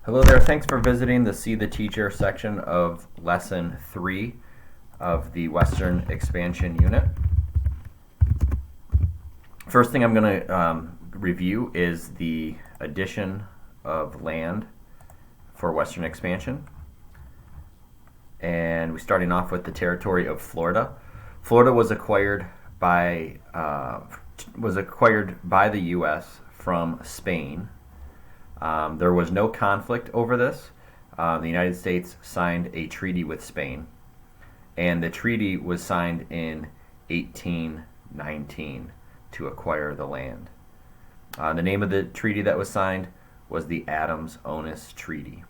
Hello there, thanks for visiting the See the Teacher section of Lesson 3 of the Western Expansion Unit. First thing I'm going to review is the addition of land for Western Expansion. And we're starting off with the territory of Florida. Florida was acquired by the U.S. from Spain. There was no conflict over this. The United States signed a treaty with Spain, and the treaty was signed in 1819 to acquire the land. The name of the treaty that was signed was the Adams-Onis Treaty.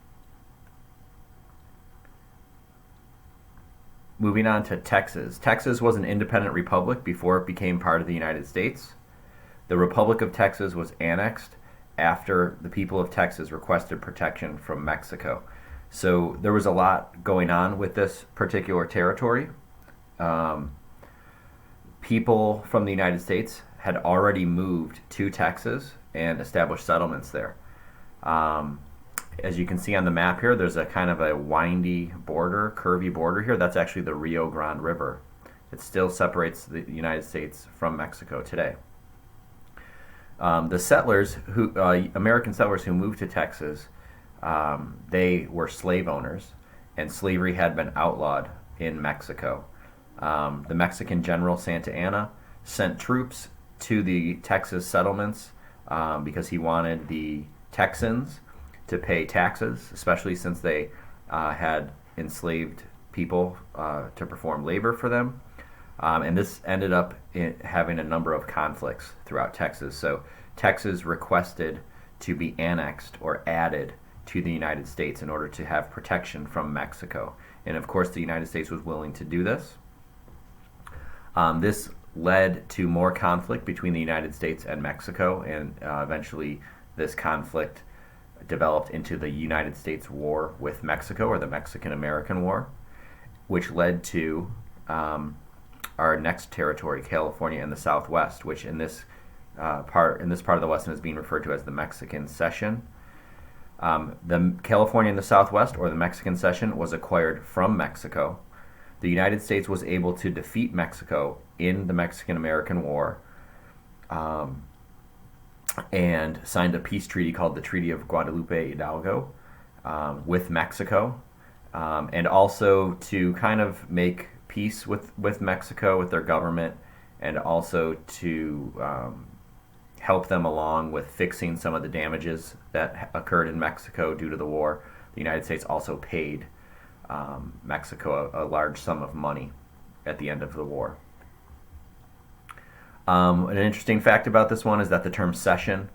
Moving on to Texas. Texas was an independent republic before it became part of the United States. The Republic of Texas was annexed after the people of Texas requested protection from Mexico. So there was a lot going on with this particular territory. People from the United States had already moved to Texas and established settlements there. As you can see on the map here, there's a kind of a windy border, curvy border here. That's actually the Rio Grande River. It still separates the United States from Mexico today. The settlers, American settlers who moved to Texas, they were slave owners, and slavery had been outlawed in Mexico. The Mexican general Santa Anna sent troops to the Texas settlements because he wanted the Texans to pay taxes, especially since they had enslaved people to perform labor for them. And this ended up having a number of conflicts throughout Texas. So Texas requested to be annexed or added to the United States in order to have protection from Mexico. And of course, the United States was willing to do this. This led to more conflict between the United States and Mexico, and eventually this conflict developed into the United States War with Mexico, or the Mexican-American War, which led to our next territory, California and the Southwest, which in this part of the lesson is being referred to as the Mexican Cession. The California and the Southwest, or the Mexican Cession, was acquired from Mexico. The United States was able to defeat Mexico in the Mexican-American War, and signed a peace treaty called the Treaty of Guadalupe Hidalgo with Mexico, and also to kind of make peace with Mexico, with their government, and also to help them along with fixing some of the damages that occurred in Mexico due to the war. The United States also paid Mexico a large sum of money at the end of the war. An interesting fact about this one is that the term cession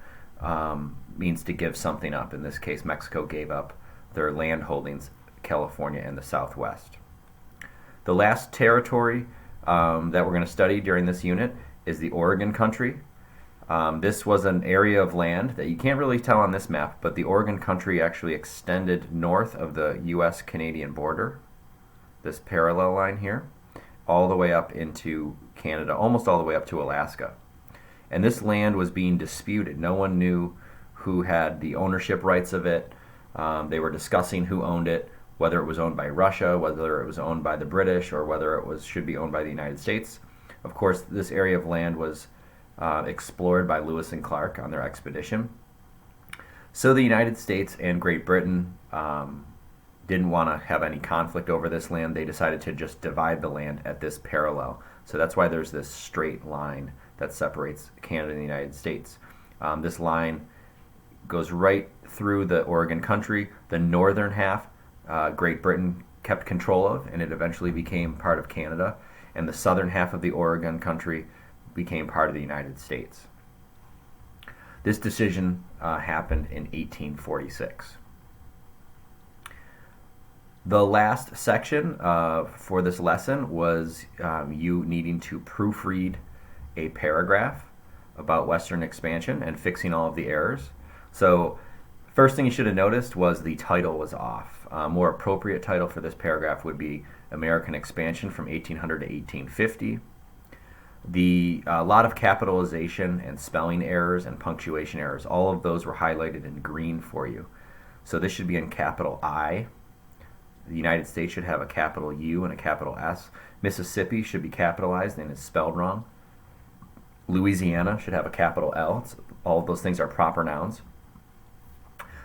means to give something up. In this case, Mexico gave up their land holdings, California and the Southwest. The last territory that we're going to study during this unit is the Oregon Country. This was an area of land that you can't really tell on this map, but the Oregon Country actually extended north of the U.S.-Canadian border, this parallel line here, all the way up into Canada, almost all the way up to Alaska. And this land was being disputed. No one knew who had the ownership rights of it. They were discussing who owned it, whether it was owned by Russia, whether it was owned by the British, or whether it should be owned by the United States. Of course, this area of land was explored by Lewis and Clark on their expedition. So the United States and Great Britain didn't want to have any conflict over this land. They decided to just divide the land at this parallel. So that's why there's this straight line that separates Canada and the United States. This line goes right through the Oregon Country. The northern half, Great Britain kept control of, and it eventually became part of Canada. And the southern half of the Oregon Country became part of the United States. This decision happened in 1846. The last section for this lesson was you needing to proofread a paragraph about Western expansion and fixing all of the errors. So first thing you should have noticed was the title was off. A more appropriate title for this paragraph would be American Expansion from 1800 to 1850. A lot of capitalization and spelling errors and punctuation errors, all of those were highlighted in green for you. So this should be in capital I. The United States should have a capital U and a capital S. Mississippi should be capitalized and it's spelled wrong. Louisiana should have a capital L. All of those things are proper nouns.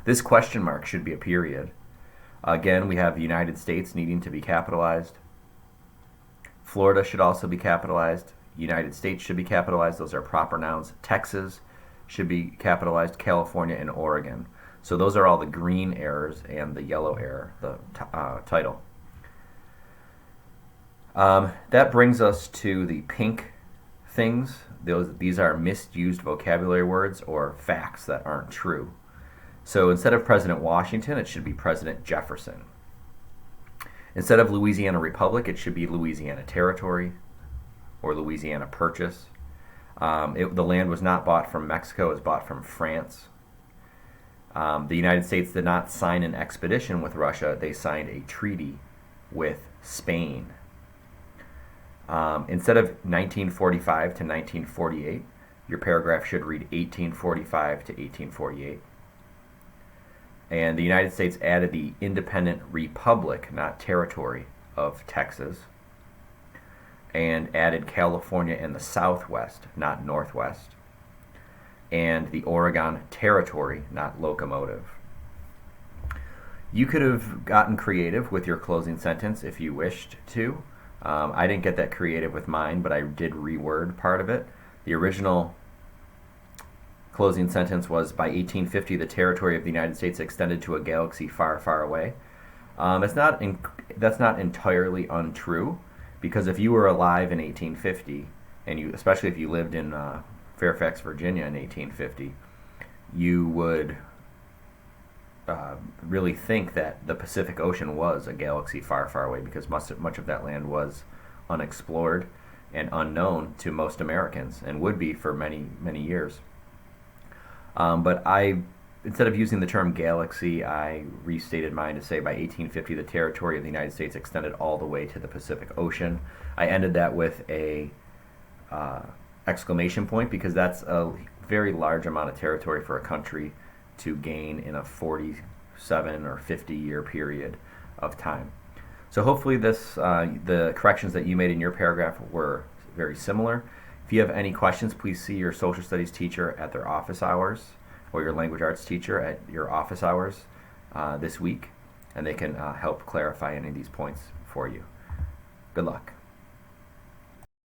This question mark should be a period. Again, we have the United States needing to be capitalized. Florida should also be capitalized. United States should be capitalized. Those are proper nouns. Texas should be capitalized. California and Oregon. So those are all the green errors and the yellow error, the title. That brings us to the pink things. These are misused vocabulary words or facts that aren't true. So instead of President Washington, it should be President Jefferson. Instead of Louisiana Republic, it should be Louisiana Territory or Louisiana Purchase. The land was not bought from Mexico, it was bought from France. The United States did not sign an expedition with Russia, they signed a treaty with Spain. Instead of 1945 to 1948, your paragraph should read 1845 to 1848. And the United States added the independent republic, not territory, of Texas, and added California and the Southwest, not Northwest, and the Oregon Territory, not locomotive. You could have gotten creative with your closing sentence if you wished to. I didn't get that creative with mine, but I did reword part of it. The original closing sentence was, by 1850, the territory of the United States extended to a galaxy far, far away. That's not entirely untrue, because if you were alive in 1850, and especially if you lived in Fairfax, Virginia in 1850, you would really think that the Pacific Ocean was a galaxy far, far away, because much of that land was unexplored and unknown to most Americans, and would be for many, many years. But instead of using the term galaxy, I restated mine to say by 1850 the territory of the United States extended all the way to the Pacific Ocean. I ended that with a exclamation point, because that's a very large amount of territory for a country to gain in a 47 or 50 year period of time. So hopefully the corrections that you made in your paragraph were very similar. If you have any questions, please see your social studies teacher at their office hours, or your language arts teacher at your office hours this week, and they can help clarify any of these points for you. Good luck.